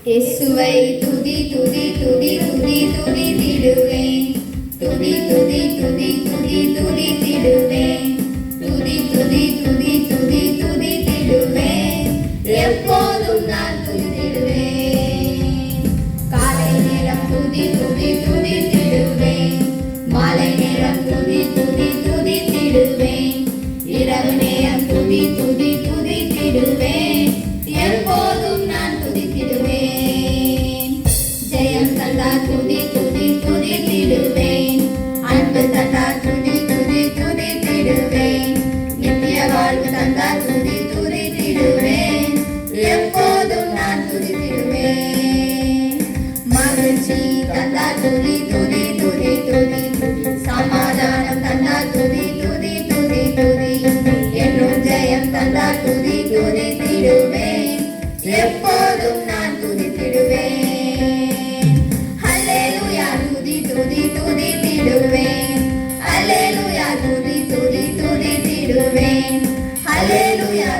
இயேசுவை துதி துதி துதி துதி துதித்திடுவேன். துதி துதி துதி துதி துதித்திடுவேன். துதி துதி துதி துதி துதித்திடுவேன். எப்போதும் நான் துதித்திடுவேன். காலை நேரம் துதி துதி துதித்திடுவேன். மாலை நேரம் துதி துதி துதித்திடுவேன். இரவு நேரம் துதி துதி துதித்திடுவேன். எப்போதும் நான் துதித்திடுவேன். ஜெயம் தந்தார் துதி துதி துதித்திடுவேன். அன்பு தந்தார் துதி துதி துதித்திடுவேன். நித்திய வாழ்வு தந்தார் துதி துதித்திடுவேன். எப்போதும் நான் துதித்திடுவேன். மகிழ்ச்சி தந்தார் துதி துதி துதி துதி. சமாதானம் தந்தார் துதி துதி துதி துதி. என்றும் ஜெயம் தந்தார் துதி துதித்திடுவேன். எப்போதும் நான் துதித்திடுவேன். ஹல்லேலூயா துதி துதி துதித்திடுவேன். ஹல்லேலூயா துதி துதி துதித்திடுவேன். ஹல்லேலூயா.